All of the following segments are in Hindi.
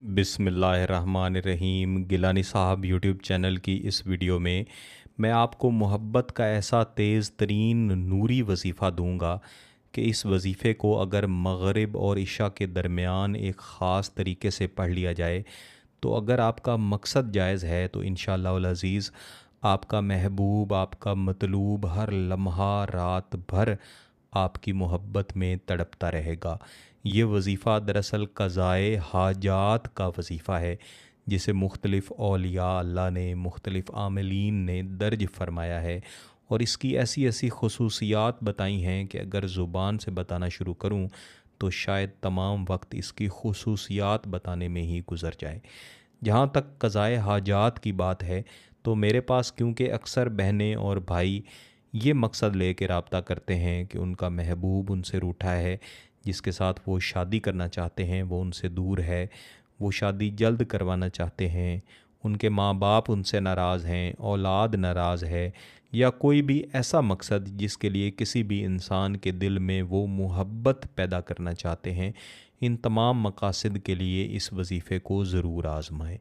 बिस्मिल्लाहिर्रहमानिर्रहीम। गिलानी साहब यूट्यूब चैनल की इस वीडियो में मैं आपको मोहब्बत का ऐसा तेज़ तरीन नूरी वजीफ़ा दूंगा कि इस वजीफ़े को अगर मग़रिब और इशा के दरमियान एक ख़ास तरीके से पढ़ लिया जाए तो अगर आपका मकसद जायज़ है तो इंशाअल्लाहुल अज़ीज़ आपका महबूब, आपका मतलूब हर लम्हा रात भर आपकी मोहब्बत में तड़पता रहेगा। ये वजीफ़ा दरअसल क़ज़ाए हाजात का वजीफ़ा है, जिसे मुख्तलिफ़ औलिया अल्लाह ने, मुख्तलिफ़ आमिलीन ने दर्ज फ़रमाया है और इसकी ऐसी ऐसी ख़ुसूसियात बताई हैं कि अगर ज़ुबान से बताना शुरू करूँ तो शायद तमाम वक्त इसकी ख़ुसूसियात बताने में ही गुज़र जाए। जहाँ तक क़ज़ाए हाजात की बात है तो मेरे पास क्योंकि अक्सर बहनें और भाई ये मकसद ले कर रब्ता करते हैं कि उनका महबूब उनसे रूठा है, जिसके साथ वो शादी करना चाहते हैं वो उनसे दूर है, वो शादी जल्द करवाना चाहते हैं, उनके माँ बाप उनसे नाराज़ हैं, औलाद नाराज़ है, या कोई भी ऐसा मकसद जिसके लिए किसी भी इंसान के दिल में वो मोहब्बत पैदा करना चाहते हैं। इन तमाम मकासद के लिए इस वजीफ़े को ज़रूर आज़माएँ।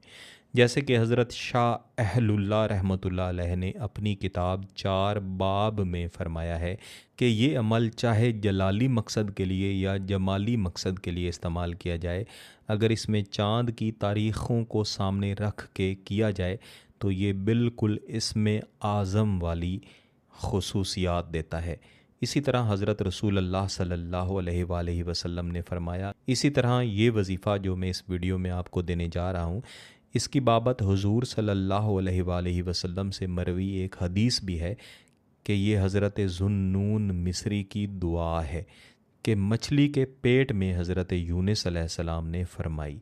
जैसे कि हज़रत शाह अहलुल्लाह रहमतुल्लाह अलैह ने अपनी किताब चार बाब में फ़रमाया है कि ये अमल चाहे जलाली मकसद के लिए या जमाली मकसद के लिए इस्तेमाल किया जाए, अगर इसमें चाँद की तारीख़ों को सामने रख के किया जाए तो ये बिल्कुल इसमें आज़म वाली ख़ुसूसियात देता है। इसी तरह हज़रत रसूल अल्लाह सल्लल्लाहु अलैहि वसल्लम ने फ़रमाया। इसी तरह ये वजीफ़ा जो मैं इस वीडियो में आपको देने जा रहा हूँ, इसकी बाबत हुज़ूर सल्लल्लाहु अलैहि वसल्लम से मरवी एक हदीस भी है कि ये हज़रत ज़ुन्नून मिस्री की दुआ है कि मछली के पेट में हज़रत यूनुस अलैहिस्सलाम ने फ़रमाई।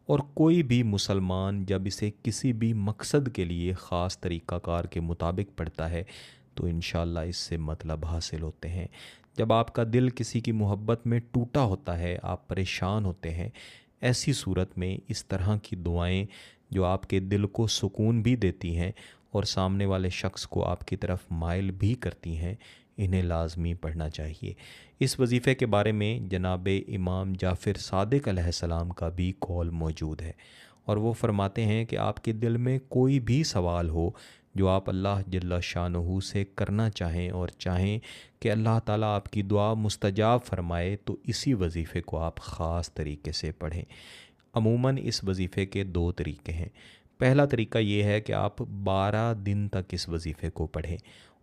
और कोई भी मुसलमान जब इसे किसी भी मकसद के लिए ख़ास तरीक़ाकार के मुताबिक पढ़ता है तो इंशाअल्लाह इससे मतलब हासिल होते हैं। जब आपका दिल किसी की मोहब्बत में टूटा होता है, आप परेशान होते हैं, ऐसी सूरत में इस तरह की दुआएं जो आपके दिल को सुकून भी देती हैं और सामने वाले शख्स को आपकी तरफ माइल भी करती हैं, इन्हें लाजमी पढ़ना चाहिए। इस वजीफ़े के बारे में जनाब इमाम जाफ़िर सादिक अलैहिस्सलाम का भी कौल मौजूद है और वो फ़रमाते हैं कि आपके दिल में कोई भी सवाल हो जो आप अल्लाह जल्ल शानहू से करना चाहें और चाहें कि अल्लाह ताला आपकी दुआ मुस्तजाब फ़रमाए, तो इसी वजीफ़े को आप ख़ास तरीके से पढ़ें। अमूमन इस वजीफ़े के दो तरीके हैं। पहला तरीका ये है कि आप 12 दिन तक इस वजीफ़े को पढ़ें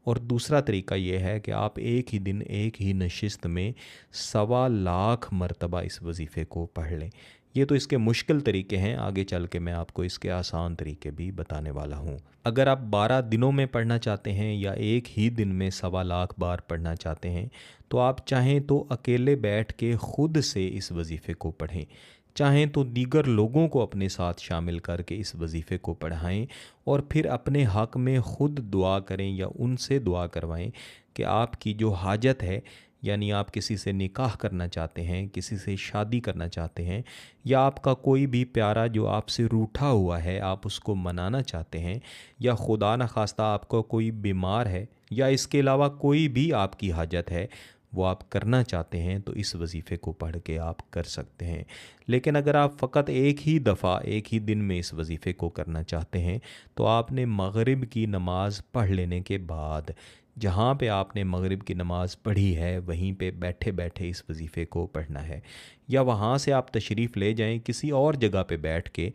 और दूसरा तरीका ये है कि आप एक ही दिन एक ही नशिस्त में 1.25 मरतबा इस वजीफ़े को पढ़ लें। ये तो इसके मुश्किल तरीके हैं, आगे चल के मैं आपको इसके आसान तरीके भी बताने वाला हूँ। अगर आप 12 दिनों में पढ़ना चाहते हैं या एक ही दिन में 1.25 बार पढ़ना चाहते हैं तो आप चाहें तो अकेले बैठ के ख़ुद से इस वजीफ़े को पढ़ें, चाहें तो दीगर लोगों को अपने साथ शामिल करके इस वजीफ़े को पढ़ाएं और फिर अपने हक़ में ख़ुद दुआ करें या उनसे दुआ करवाएं कि आपकी जो हाजत है, यानी आप किसी से निकाह करना चाहते हैं, किसी से शादी करना चाहते हैं, या आपका कोई भी प्यारा जो आपसे रूठा हुआ है आप उसको मनाना चाहते हैं, या खुदा न खास्ता आपका कोई बीमार है, या इसके अलावा कोई भी आपकी हाजत है वो आप करना चाहते हैं, तो इस वजीफ़े को पढ़ के आप कर सकते हैं। लेकिन अगर आप फ़कत एक ही दफ़ा एक ही दिन में इस वजीफ़े को करना चाहते हैं तो आपने मग़रिब की नमाज़ पढ़ लेने के बाद जहाँ पे आपने मग़रिब की नमाज़ पढ़ी है वहीं पे बैठे बैठे इस वजीफ़े को पढ़ना है, या वहाँ से आप तशरीफ़ ले जाएं किसी और जगह पे बैठ के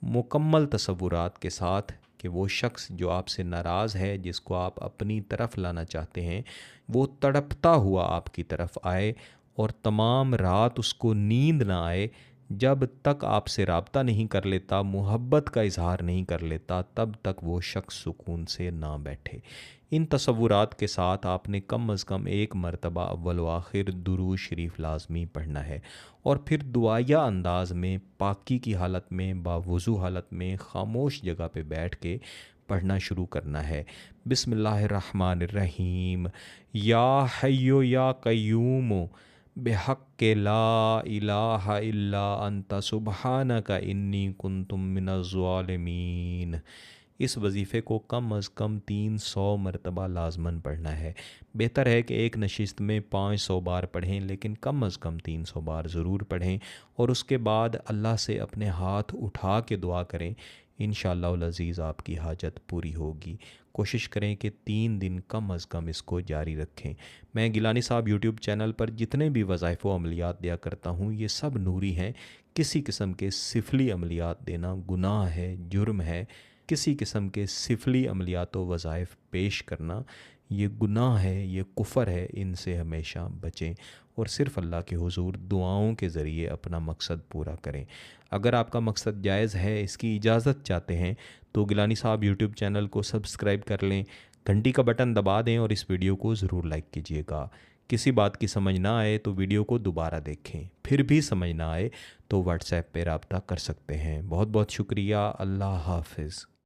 मुकम्मल तसव्वुरात के साथ कि वो शख्स जो आपसे नाराज़ है, जिसको आप अपनी तरफ लाना चाहते हैं, वो तड़पता हुआ आपकी तरफ आए और तमाम रात उसको नींद ना आए जब तक आपसे रब्ता नहीं कर लेता, मोहब्बत का इजहार नहीं कर लेता, तब तक वो शख्स सुकून से ना बैठे। इन तसव्वुरात के साथ आपने कम अज़ कम एक मरतबा अव्वल व आखिर दुरूद शरीफ लाजमी पढ़ना है और फिर दुआया अंदाज में पाकी की हालत में बावुज़ू हालत में ख़ामोश जगह पे बैठ के पढ़ना शुरू करना है। बिस्मिल्लाहिर्रहमानिर्रहीम। या हय्यो या क़य्यूम बिहक़्क़ि ला इलाहा इल्ला अंता सुब्हानका इन्नी कुन्तु मिनज़ ज़ालिमीन। इस वजीफ़े को कम अज़ कम 300 मरतबा लाजमन पढ़ना है। बेहतर है कि एक नशिस्त में 500 बार पढ़ें, लेकिन कम अज़ कम 300 बार ज़रूर पढ़ें। और उसके बाद अल्लाह से अपने हाथ उठा के दुआ करें, इंशाअल्लाह अज़ीज़ आपकी हाजत पूरी होगी। कोशिश करें कि 3 दिन कम अज़ कम इसको जारी रखें। मैं गिलानी साहब यूट्यूब चैनल पर जितने भी वज़ाइफ व अमलियात दिया करता हूँ, ये सब नूरी हैं। किसी किस्म के सिफली अमलियात देना गुनाह है, जुर्म है। किसी किस्म के सिफली अमलियात व वज़ाइफ पेश करना ये गुनाह है, ये कुफ़र है। इनसे हमेशा बचें और सिर्फ़ अल्लाह के हुज़ूर दुआओं के ज़रिए अपना मकसद पूरा करें। अगर आपका मकसद जायज़ है, इसकी इजाज़त चाहते हैं, तो गिलानी साहब यूट्यूब चैनल को सब्सक्राइब कर लें, घंटी का बटन दबा दें और इस वीडियो को ज़रूर लाइक कीजिएगा। किसी बात की समझ ना आए तो वीडियो को दोबारा देखें, फिर भी समझ ना आए तो व्हाट्सएप पे रब्ता कर सकते हैं। बहुत बहुत शुक्रिया। अल्लाह हाफ़िज़।